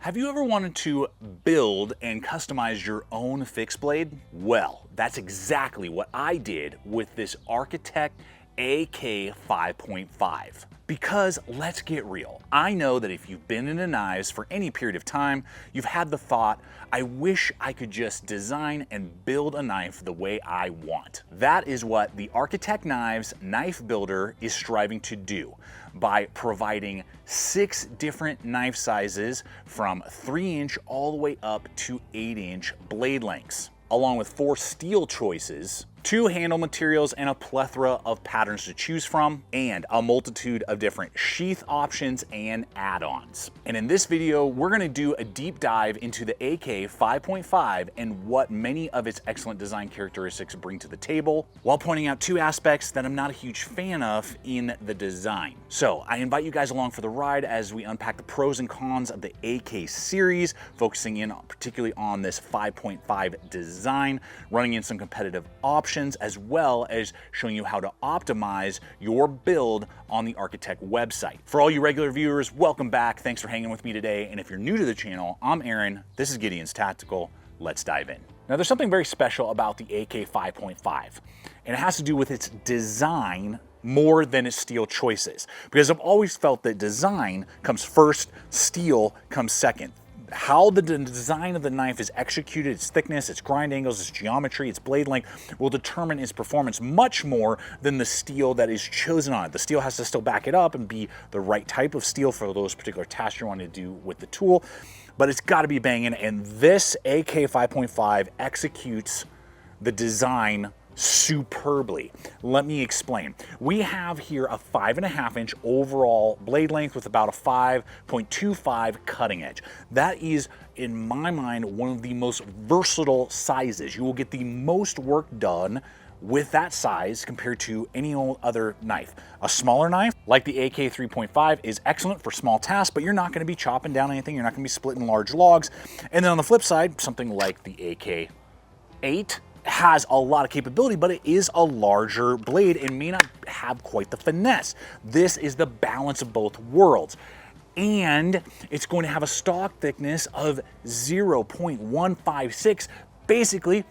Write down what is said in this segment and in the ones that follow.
Have you ever wanted to build and customize your own fixed blade? Well, that's exactly what I did with this Architect AK5.5. Because let's get real, I know that if you've been into knives for any period of time, you've had the thought, I wish I could just design and build a knife the way I want. That is what the Architect Knives Knife Builder is striving to do by providing 6 different knife sizes from 3-inch all the way up to 8-inch blade lengths, along with 4 steel choices, 2 handle materials, and a plethora of patterns to choose from, and a multitude of different sheath options and add-ons. And in this video, we're gonna do a deep dive into the AK5.5 and what many of its excellent design characteristics bring to the table, while pointing out 2 aspects that I'm not a huge fan of in the design. So I invite you guys along for the ride as we unpack the pros and cons of the AK series, focusing in particularly on this 5.5 design, running in some competitive options, as well as showing you how to optimize your build on the Architect website. For all you regular viewers, welcome back. Thanks for hanging with me today. And if you're new to the channel, I'm Aaron. This is Gideonstactical. Let's dive in. Now, there's something very special about the AK5.5, and it has to do with its design more than its steel choices. Because I've always felt that design comes first, steel comes second. How the design of the knife is executed, its thickness, its grind angles, its geometry, its blade length will determine its performance much more than the steel that is chosen on it. The steel has to still back it up and be the right type of steel for those particular tasks you want to do with the tool, but it's got to be banging, and this AK5.5 executes the design superbly. Let me explain. We have here a 5.5-inch overall blade length with about a 5.25 cutting edge. That is, in my mind, one of the most versatile sizes. You will get the most work done with that size compared to any other knife. A smaller knife, like the AK3.5, is excellent for small tasks, but you're not going to be chopping down anything. You're not going to be splitting large logs. And then on the flip side, something like the AK8 has a lot of capability, but it is a larger blade and may not have quite the finesse. This is the balance of both worlds. And it's going to have a stock thickness of 0.156, basically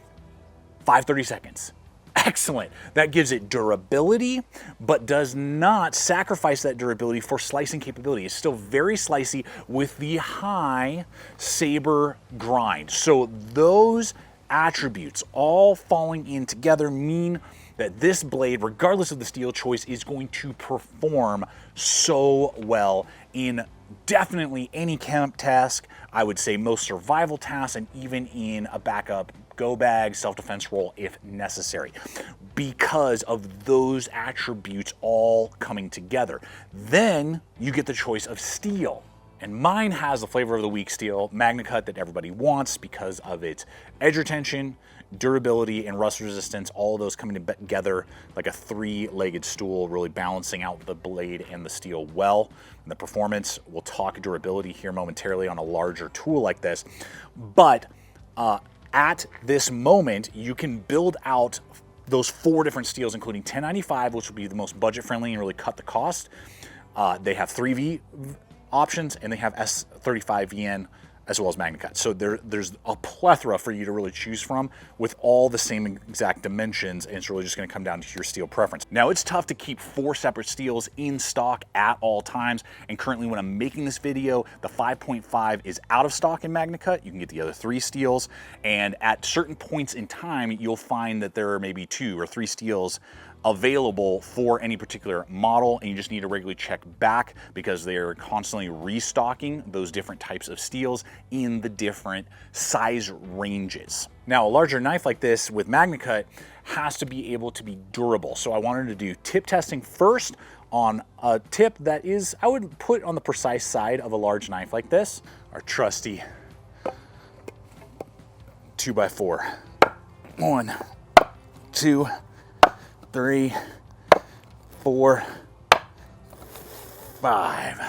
5/32. Excellent. That gives it durability, but does not sacrifice that durability for slicing capability. It's still very slicey with the high saber grind. So those attributes all falling in together mean that this blade, regardless of the steel choice, is going to perform so well in definitely any camp task. I would say most survival tasks, and even in a backup go bag self-defense role if necessary, because of those attributes all coming together. Then you get the choice of steel. And mine has the flavor of the week steel, MagnaCut, that everybody wants because of its edge retention, durability, and rust resistance, all of those coming together like a 3-legged stool, really balancing out the blade and the steel well. And the performance, we'll talk durability here momentarily on a larger tool like this. But at this moment, you can build out those 4 different steels, including 1095, which will be the most budget-friendly and really cut the cost. They have 3V options, and they have S35VN as well as MagnaCut. So there's a plethora for you to really choose from with all the same exact dimensions, and it's really just going to come down to your steel preference. Now, it's tough to keep 4 separate steels in stock at all times, and currently when I'm making this video, the 5.5 is out of stock in MagnaCut. You can get the other 3 steels, and at certain points in time, you'll find that there are maybe 2 or 3 steels available for any particular model, and you just need to regularly check back because they're constantly restocking those different types of steels in the different size ranges. Now, a larger knife like this with MagnaCut has to be able to be durable. So I wanted to do tip testing first on a tip that is, I would put on the precise side of a large knife like this, our trusty 2x4. 1, 2, 3, 4, 5.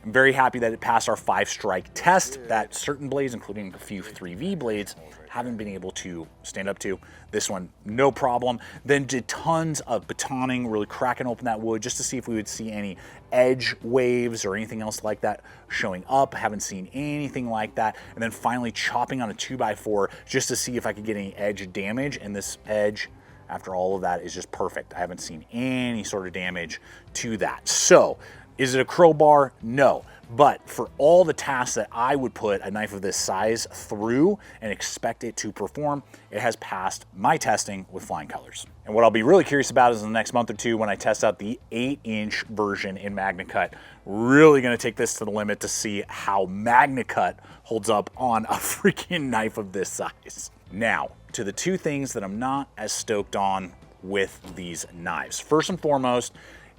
I'm very happy that it passed our 5-strike test that certain blades, including a few 3V blades, haven't been able to stand up to. This one, no problem. Then did tons of batoning, really cracking open that wood just to see if we would see any edge waves or anything else like that showing up. Haven't seen anything like that. And then finally chopping on a 2x4 just to see if I could get any edge damage. And this edge, after all of that, is just perfect. I haven't seen any sort of damage to that. So, is it a crowbar? No. But for all the tasks that I would put a knife of this size through and expect it to perform, it has passed my testing with flying colors. And what I'll be really curious about is in the next month or two when I test out the 8-inch version in MagnaCut. Really gonna take this to the limit to see how MagnaCut holds up on a freaking knife of this size. Now, to the two things that I'm not as stoked on with these knives. First and foremost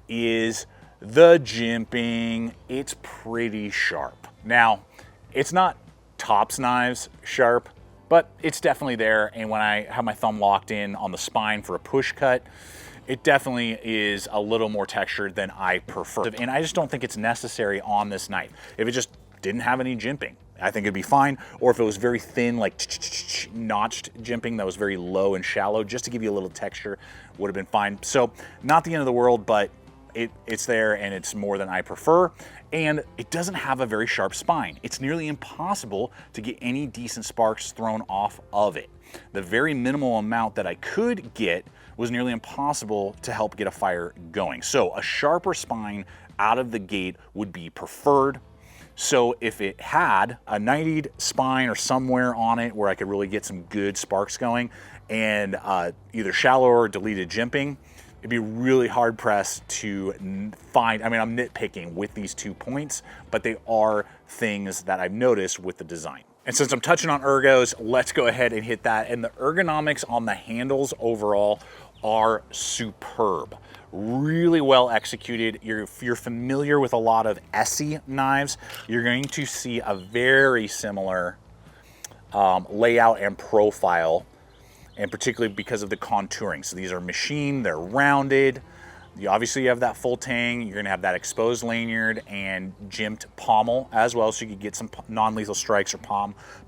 is the jimping. It's pretty sharp. Now, it's not tops knives sharp, but it's definitely there. And when I have my thumb locked in on the spine for a push cut, it definitely is a little more textured than I prefer. And I just don't think it's necessary on this knife. If it just didn't have any jimping, I think it'd be fine. Or if it was very thin, like notched jimping that was very low and shallow, just to give you a little texture, would have been fine. So not the end of the world, but it's there and it's more than I prefer. And it doesn't have a very sharp spine. It's nearly impossible to get any decent sparks thrown off of it. The very minimal amount that I could get was nearly impossible to help get a fire going. So a sharper spine out of the gate would be preferred. So if it had a 90 spine or somewhere on it where I could really get some good sparks going and either shallow or deleted jimping, it'd be really hard pressed to find. I mean, I'm nitpicking with these 2 points, but they are things that I've noticed with the design. And since I'm touching on Ergos, let's go ahead and hit that. And the ergonomics on the handles overall are superb. Really well executed. If you're familiar with a lot of ESEE knives, you're going to see a very similar layout and profile, and particularly because of the contouring. So these are machined, they're rounded. You obviously have that full tang, you're gonna have that exposed lanyard and jimped pommel as well, so you could get some non-lethal strikes or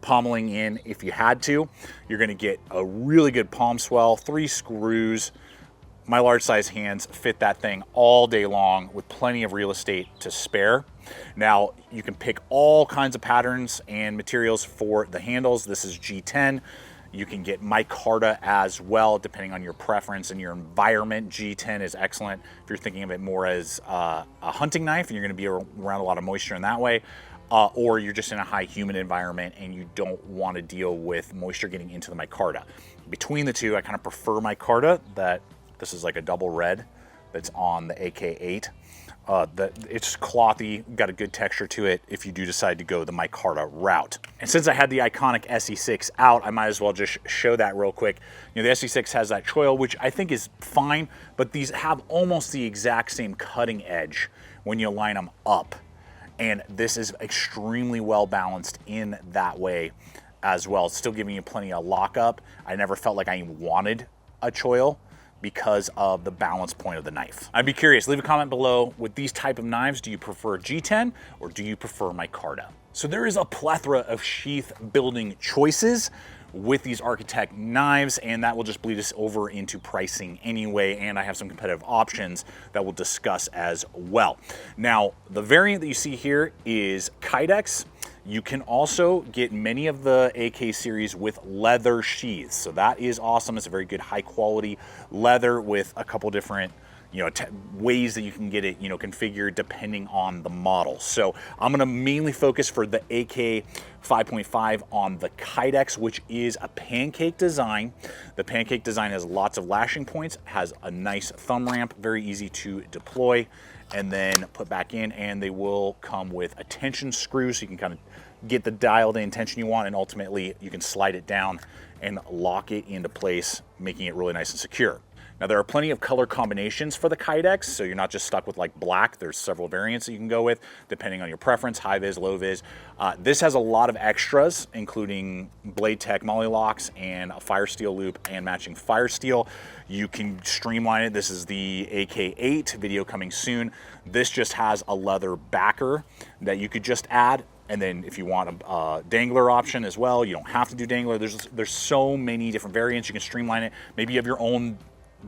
pommeling in if you had to. You're gonna get a really good palm swell, 3 screws. My large size hands fit that thing all day long with plenty of real estate to spare. Now, you can pick all kinds of patterns and materials for the handles. This is G10. You can get micarta as well, depending on your preference and your environment. G10 is excellent if you're thinking of it more as a hunting knife and you're gonna be around a lot of moisture in that way, or you're just in a high humid environment and you don't wanna deal with moisture getting into the micarta. Between the two, I kind of prefer micarta. This is like a double red that's on the AK8. It's clothy, got a good texture to it if you do decide to go the micarta route. And since I had the iconic SE6 out, I might as well just show that real quick. You know, the SE6 has that choil, which I think is fine, but these have almost the exact same cutting edge when you line them up. And this is extremely well balanced in that way as well. It's still giving you plenty of lockup. I never felt like I wanted a choil because of the balance point of the knife. I'd be curious, leave a comment below. With these type of knives, do you prefer G10 or do you prefer micarta? So there is a plethora of sheath building choices with these Architect knives, and that will just bleed us over into pricing anyway, and I have some competitive options that we'll discuss as well. Now, the variant that you see here is Kydex. You can also get many of the AK series with leather sheaths, so that is awesome. It's a very good high quality leather with a couple different ways that you can get it configured depending on the model. So I'm going to mainly focus for the AK5.5 on the Kydex, which is a pancake design. The pancake design has lots of lashing points, has a nice thumb ramp, very easy to deploy and then put back in, and they will come with a tension screw so you can kind of get the dialed in tension you want, and ultimately you can slide it down and lock it into place, making it really nice and secure. Now there are plenty of color combinations for the Kydex, so you're not just stuck with like black. There's several variants that you can go with depending on your preference, high vis, low vis. This has a lot of extras, including Blade Tech Molly locks and a fire steel loop and matching fire steel. You can streamline it. This is the AK8 video coming soon. This just has a leather backer that you could just add. And then if you want a dangler option as well, you don't have to do dangler. There's so many different variants. You can streamline it. Maybe you have your own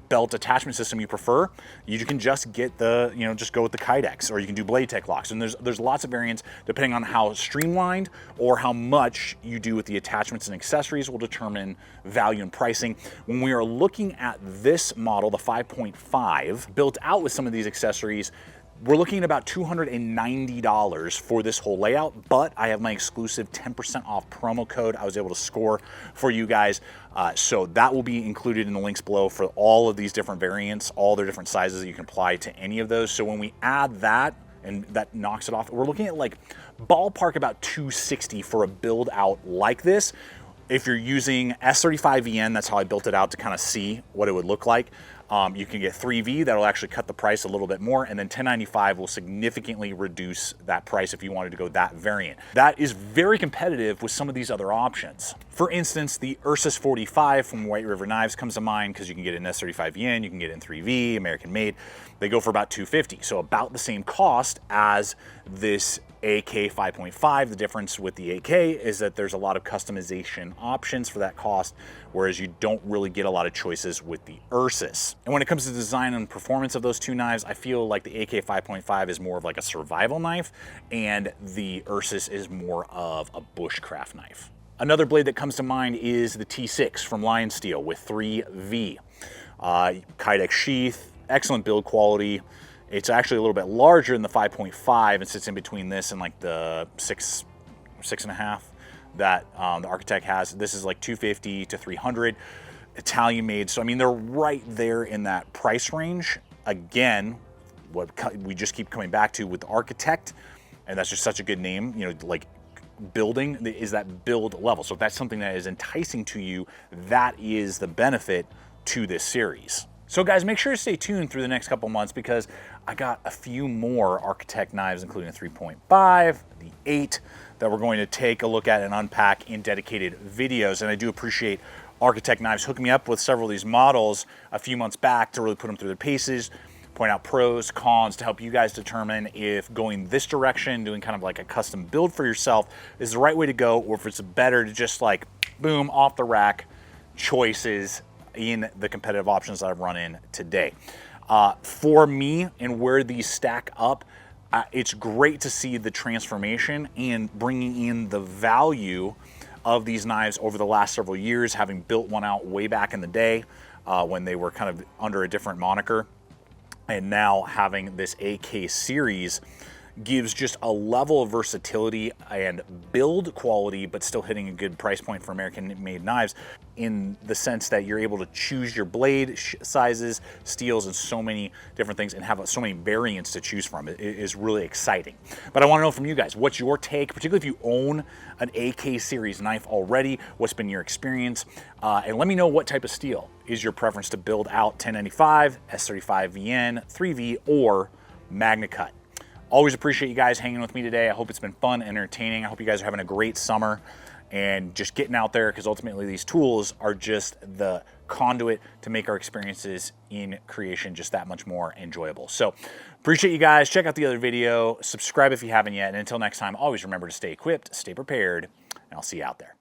belt attachment system you prefer. You can just get the, just go with the Kydex, or you can do Blade Tech locks. And there's lots of variants depending on how streamlined or how much you do with the attachments and accessories will determine value and pricing. When we are looking at this model, the 5.5, built out with some of these accessories, we're looking at about $290 for this whole layout, but I have my exclusive 10% off promo code I was able to score for you guys. So that will be included in the links below for all of these different variants, all their different sizes that you can apply to any of those. So when we add that, and that knocks it off, we're looking at like ballpark about $260 for a build out like this. If you're using S35VN, that's how I built it out to kind of see what it would look like. You can get 3V, that'll actually cut the price a little bit more, and then 1095 will significantly reduce that price if you wanted to go that variant. That is very competitive with some of these other options. For instance, the Ursus 45 from White River Knives comes to mind because you can get it in S35VN, you can get it in 3V, American made. They go for about $250, so about the same cost as this AK5.5. The difference with the AK is that there's a lot of customization options for that cost, whereas you don't really get a lot of choices with the Ursus. And when it comes to design and performance of those two knives, I feel like the AK5.5 is more of like a survival knife, and the Ursus is more of a bushcraft knife. Another blade that comes to mind is the T6 from Lion Steel with 3V. Kydex sheath, excellent build quality. It's actually a little bit larger than the 5.5 and sits in between this and like the 6.5 that the Architect has. This is like $250 to $300, Italian made. So I mean, they're right there in that price range. Again, what we just keep coming back to with the Architect, and that's just such a good name, like building is that build level. So if that's something that is enticing to you, that is the benefit to this series. So guys, make sure to stay tuned through the next couple months because I got a few more Architect knives, including the 3.5, the 8, that we're going to take a look at and unpack in dedicated videos. And I do appreciate Architect Knives hooking me up with several of these models a few months back to really put them through their paces, point out pros, cons, to help you guys determine if going this direction, doing kind of like a custom build for yourself, is the right way to go, or if it's better to just like, boom, off the rack choices in the competitive options that I've run in today. For me and where these stack up, it's great to see the transformation and bringing in the value of these knives over the last several years, having built one out way back in the day when they were kind of under a different moniker, and now having this AK series gives just a level of versatility and build quality, but still hitting a good price point for American-made knives, in the sense that you're able to choose your blade sizes, steels, and so many different things, and have so many variants to choose from. It is really exciting. But I want to know from you guys, what's your take, particularly if you own an AK series knife already? What's been your experience? And let me know what type of steel is your preference to build out: 1095, S35VN, 3V, or Magna Cut. Always appreciate you guys hanging with me today. I hope it's been fun and entertaining. I hope you guys are having a great summer and just getting out there, because ultimately these tools are just the conduit to make our experiences in creation just that much more enjoyable. So appreciate you guys. Check out the other video. Subscribe if you haven't yet. And until next time, always remember to stay equipped, stay prepared, and I'll see you out there.